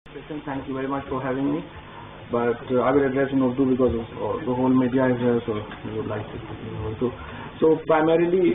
Thank you very much for having me. But I will address in Urdu because the whole media is here, so we would like to speak in Urdu. So primarily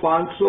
500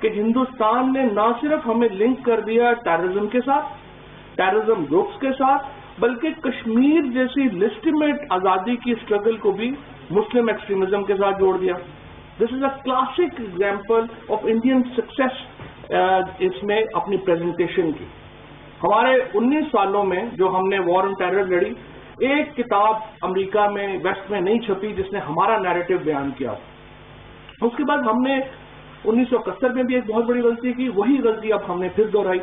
کہ ہندوستان نے نہ صرف ہمیں link کر دیا terrorism کے ساتھ، terrorism groups کے ساتھ، بلکہ کشمیر جیسی لیجٹمیٹ آزادی کی اسٹرگل کو بھی مسلم ایکسٹریمزم کے ساتھ جوڑ دیا. This is a classic example of Indian success اس میں اپنی پریزنٹیشن کی. ہمارے 19 سالوں میں جو ہم نے وار آن ٹیرر لڑی، ایک کتاب امریکہ میں ویسٹ میں نہیں چھپی جس نے ہمارا نیریٹو بیان کیا. اس کے بعد ہم نے 1971 میں بھی ایک بہت بڑی غلطی کی، وہی غلطی اب ہم نے پھر دہرائی.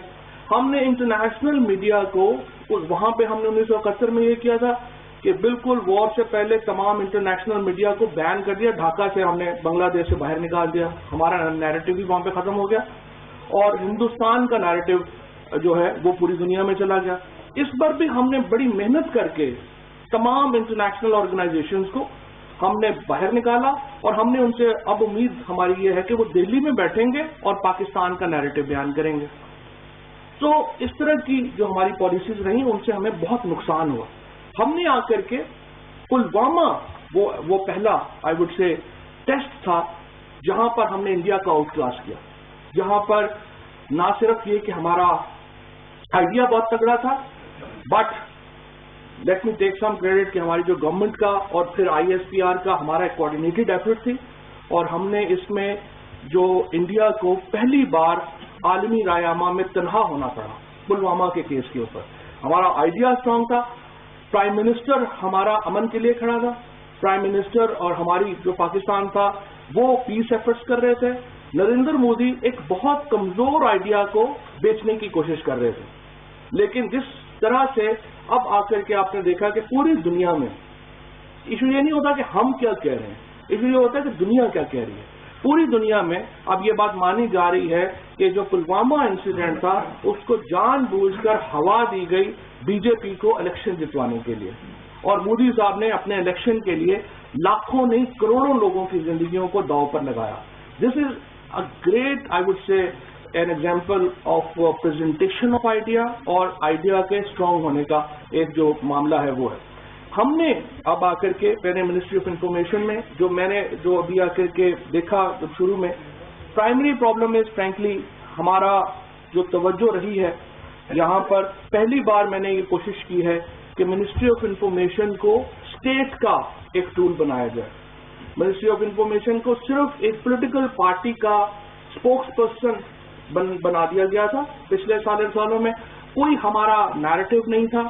ہم نے انٹرنیشنل میڈیا کو، وہاں پہ ہم نے 1971 میں یہ کیا تھا کہ بالکل وار سے پہلے تمام انٹرنیشنل میڈیا کو بین کر دیا. ڈھاکہ سے ہم نے بنگلہ دیش سے باہر نکال دیا، ہمارا نیریٹو بھی وہاں پہ ختم ہو گیا اور ہندوستان کا نیریٹو جو ہے وہ پوری دنیا میں چلا گیا. اس پر بھی ہم نے بڑی محنت کر کے تمام انٹرنیشنل آرگنائزیشنز کو ہم نے باہر نکالا اور ہم نے ان سے اب امید ہماری یہ ہے کہ وہ دہلی میں بیٹھیں گے اور پاکستان کا نیریٹو بیان کریں گے. تو اس طرح کی جو ہماری پالیسیز رہیں ان سے ہمیں بہت نقصان ہوا. ہم نے آ کر کے پلوامہ وہ پہلا آئی وڈ سے ٹیسٹ تھا جہاں پر ہم نے انڈیا کا آؤٹ کلاس کیا، جہاں پر نہ صرف یہ کہ ہمارا آئیڈیا بہت تگڑا تھا، but let me take some credit کہ ہماری جو گورنمنٹ کا اور پھر ISPR کا ہمارا ایک کوآرڈینیٹڈ ایفرٹ تھی اور ہم نے اس میں جو انڈیا کو پہلی بار عالمی رائے عامہ میں تنہا ہونا پڑا پلوامہ کے کیس کے اوپر. ہمارا آئیڈیا اسٹرانگ تھا، پرائم منسٹر ہمارا امن کے لیے کھڑا تھا، پرائم منسٹر اور ہماری جو پاکستان تھا وہ پیس ایفرٹس کر رہے تھے. نریندر مودی ایک بہت کمزور آئیڈیا کو بیچنے کی کوشش کر رہے تھے. لیکن جس طرح سے اب آ کر کے آپ نے دیکھا کہ پوری دنیا میں ایشو یہ نہیں ہوتا کہ ہم کیا کہہ رہے ہیں، ایشو یہ ہوتا ہے کہ دنیا کیا کہہ رہی ہے. پوری دنیا میں اب یہ بات مانی جا رہی ہے کہ جو پلوامہ انسیڈنٹ تھا اس کو جان بوجھ کر ہوا دی گئی BJP کو الیکشن جتوانے کے لیے، اور مودی صاحب نے اپنے الیکشن کے لیے لاکھوں نہیں کروڑوں لوگوں کی زندگیوں کو داؤ پر لگایا. This is a great I would say an example of presentation of idea اور آئیڈیا کے اسٹرانگ ہونے کا ایک جو معاملہ ہے وہ ہے. ہم نے اب آ کر کے پہلے منسٹری آف انفارمیشن میں میں نے ابھی آ کر کے دیکھا جب شروع میں پرائمری پرابلم از فرینکلی ہمارا جو توجہ رہی ہے یہاں پر پہلی بار میں نے یہ کوشش کی ہے کہ منسٹری آف انفارمیشن کو اسٹیٹ کا ایک ٹول بنایا جائے. منسٹری آف انفارمیشن کو صرف ایک پولیٹیکل پارٹی کا اسپوکس پرسن بنا دیا گیا تھا. پچھلے سالوں میں کوئی ہمارا نیریٹو نہیں تھا.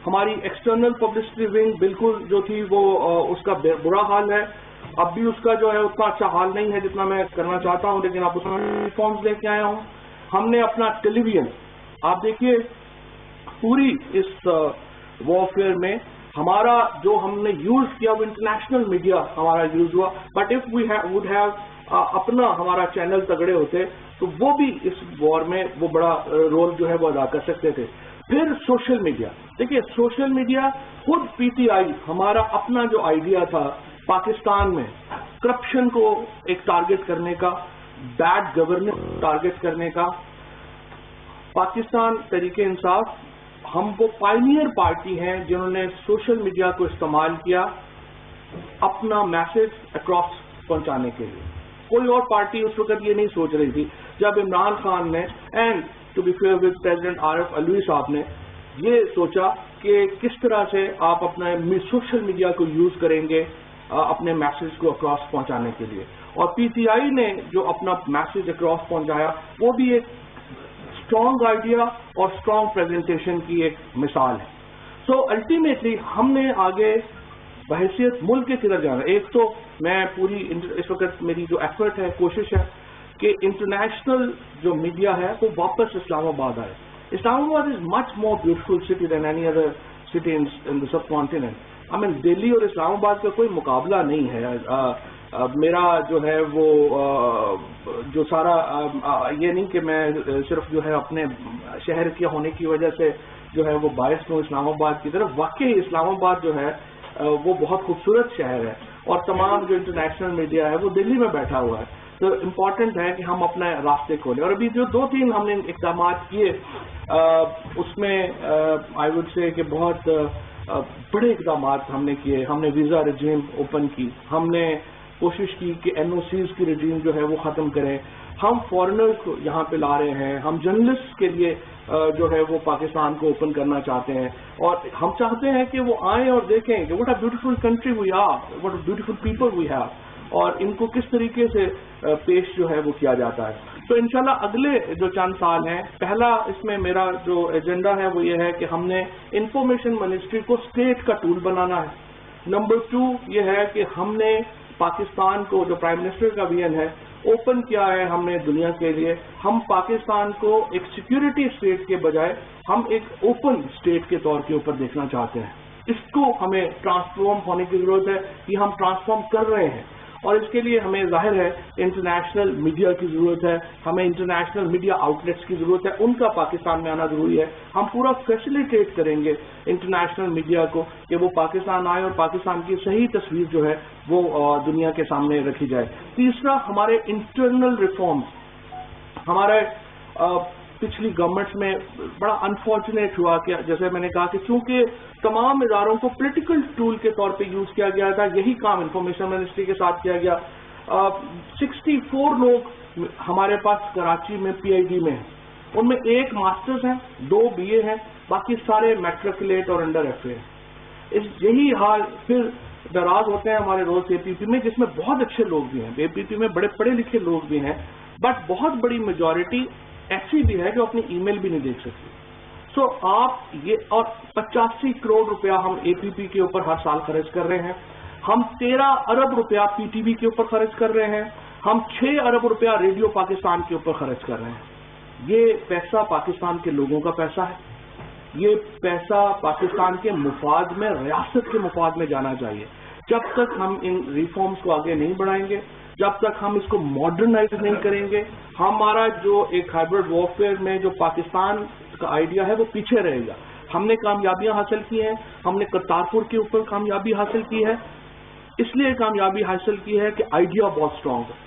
ہماری ایکسٹرنل پبلسٹی ونگ بالکل جو تھی وہ اس کا برا حال ہے. اب بھی اس کا جو ہے اتنا اچھا حال نہیں ہے جتنا میں کرنا چاہتا ہوں، لیکن آپ اس میں ریفارمز لے کے آیا ہوں. ہم نے اپنا ٹیلی ویژن، آپ دیکھیے پوری اس وارفیئر میں ہمارا جو ہم نے یوز کیا وہ انٹرنیشنل میڈیا ہمارا یوز ہوا. But if we would have اپنا ہمارا چینل تگڑے ہوتے تو وہ بھی اس وار میں وہ بڑا رول جو ہے وہ ادا کر سکتے تھے. پھر سوشل میڈیا، دیکھیے سوشل میڈیا خود PTI ہمارا اپنا جو آئیڈیا تھا پاکستان میں کرپشن کو ایک ٹارگٹ کرنے کا، بیڈ گورننس ٹارگٹ کرنے کا، پاکستان تحریک انصاف ہم وہ پائنیئر پارٹی ہیں جنہوں نے سوشل میڈیا کو استعمال کیا اپنا میسج اکراس پہنچانے کے لیے. کوئی اور پارٹی اس وقت یہ نہیں سوچ رہی تھی. جب عمران خان نے and to be fair with president RF Alvi Sahib نے یہ سوچا کہ کس طرح سے آپ اپنا سوشل میڈیا کو یوز کریں گے اپنے میسج کو اکراس پہنچانے کے لیے، اور PTI نے جو اپنا میسج اکراس پہنچایا وہ بھی ایک اسٹرانگ آئیڈیا اور اسٹرانگ پریزنٹیشن کی ایک مثال ہے. سو الٹیمیٹلی ہم نے آگے بحیثیت ملک کے کدھر جانا. ایک تو میں پوری اس وقت میری جو ایفرٹ ہے، کوشش ہے کہ انٹرنیشنل جو میڈیا ہے وہ واپس اسلام آباد آئے. Islamabad is much more beautiful city than any other city in the سب کانٹیننٹ. آئی مین دہلی اور اسلام آباد کا کوئی مقابلہ نہیں ہے. میرا جو ہے وہ جو سارا یہ نہیں کہ میں صرف جو ہے اپنے شہر کے ہونے کی وجہ سے جو ہے وہ باعث ہوں اسلام آباد کی طرف. واقعی اسلام آباد جو ہے وہ بہت خوبصورت شہر ہے اور تمام جو انٹرنیشنل میڈیا ہے وہ دلی میں بیٹھا ہوا ہے. تو امپورٹنٹ ہے کہ ہم اپنے راستے کھولیں. اور ابھی جو 2-3 ہم نے اقدامات کیے اس میں آئی وڈ سے کہ بہت بڑے اقدامات ہم نے کیے. ہم نے ویزا رجیم اوپن کی، ہم نے کوشش کی کہ NOCs کی رجیم جو ہے وہ ختم کریں. ہم فارنرز کو یہاں پہ لا رہے ہیں, ہم جرنلسٹ کے لیے جو ہے وہ پاکستان کو اوپن کرنا چاہتے ہیں, اور ہم چاہتے ہیں کہ وہ آئیں اور دیکھیں کہ what a beautiful country we are, what a beautiful people we have, اور ان کو کس طریقے سے پیش جو ہے وہ کیا جاتا ہے. تو انشاءاللہ اگلے جو چند سال ہیں, پہلا اس میں میرا جو ایجنڈا ہے وہ یہ ہے کہ ہم نے انفارمیشن منسٹری کو اسٹیٹ کا ٹول بنانا ہے. نمبر 2 یہ ہے کہ ہم نے پاکستان کو, جو پرائم منسٹر کا ویژن ہے, اوپن کیا ہے ہم نے دنیا کے لیے. ہم پاکستان کو ایک سیکیورٹی اسٹیٹ کے بجائے ہم ایک اوپن اسٹیٹ کے طور کے اوپر دیکھنا چاہتے ہیں. اس کو ہمیں ٹرانسفارم ہونے کی ضرورت ہے, یہ ہم ٹرانسفارم کر رہے ہیں, اور اس کے لیے ہمیں ظاہر ہے انٹرنیشنل میڈیا کی ضرورت ہے, ہمیں انٹرنیشنل میڈیا آؤٹ لیٹس کی ضرورت ہے, ان کا پاکستان میں آنا ضروری ہے. ہم پورا فیسیلیٹیٹ کریں گے انٹرنیشنل میڈیا کو کہ وہ پاکستان آئے اور پاکستان کی صحیح تصویر جو ہے وہ دنیا کے سامنے رکھی جائے. تیسرا, ہمارے انٹرنل ریفارمز. ہمارے پچھلی گورنمنٹس میں بڑا انفارچونیٹ ہوا کہ جیسے میں نے کہا کہ چونکہ تمام اداروں کو پولیٹیکل ٹول کے طور پہ یوز کیا گیا تھا, یہی کام انفارمیشن منسٹری کے ساتھ کیا گیا. 64 لوگ ہمارے پاس کراچی میں PID میں ہیں, ان میں 1 ماسٹرز ہیں, 2 BA ہیں, باقی سارے میٹرکولیٹ اور انڈر FA ہیں. یہی حال پھر ناراض ہوتے ہیں ہمارے روز APP میں, جس میں بہت اچھے لوگ بھی ہیں, APP میں بڑے پڑھے لکھے لوگ بھی ہیں, بٹ بہت بڑی میجورٹی ایسی بھی ہے جو اپنی ای میل بھی نہیں دیکھ سکتی. سو آپ یہ, اور 85 کروڑ روپیہ ہم APP کے اوپر ہر سال خرچ کر رہے ہیں, ہم 13 ارب روپیہ PTV کے اوپر خرچ کر رہے ہیں, ہم 6 ارب روپیہ ریڈیو پاکستان کے اوپر خرچ کر رہے ہیں. یہ پیسہ پاکستان کے لوگوں کا پیسہ ہے, یہ پیسہ پاکستان کے مفاد میں, ریاست کے مفاد میں جانا چاہیے. جب تک ہم ان ریفارمز کو آگے نہیں بڑھائیں گے, جب تک ہم اس کو ماڈرنائز نہیں کریں گے, ہمارا جو ایک ہائبرڈ وارفیئر میں جو پاکستان کا آئیڈیا ہے وہ پیچھے رہے گا. ہم نے کامیابیاں حاصل کی ہیں, ہم نے کرتارپور کے اوپر کامیابی حاصل کی ہے, اس لیے کامیابی حاصل کی ہے کہ آئیڈیا بہت اسٹرانگ ہے.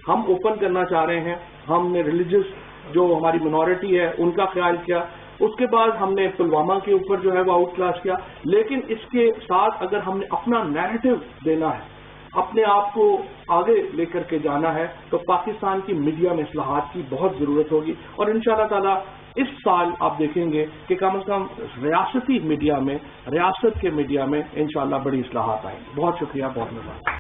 ہم اوپن کرنا چاہ رہے ہیں, ہم نے ریلیجس جو ہماری منورٹی ہے ان کا خیال کیا, اس کے بعد ہم نے پلوامہ کے اوپر جو ہے وہ آؤٹ کلاس کیا. لیکن اس کے ساتھ اگر ہم نے اپنا نیریٹو دینا ہے, اپنے آپ کو آگے لے کر کے جانا ہے, تو پاکستان کی میڈیا میں اصلاحات کی بہت ضرورت ہوگی. اور انشاءاللہ تعالی اس سال آپ دیکھیں گے کہ کم از کم ریاستی میڈیا میں, ریاست کے میڈیا میں انشاءاللہ بڑی اصلاحات آئیں گی. بہت شکریہ, بہت مہربانی.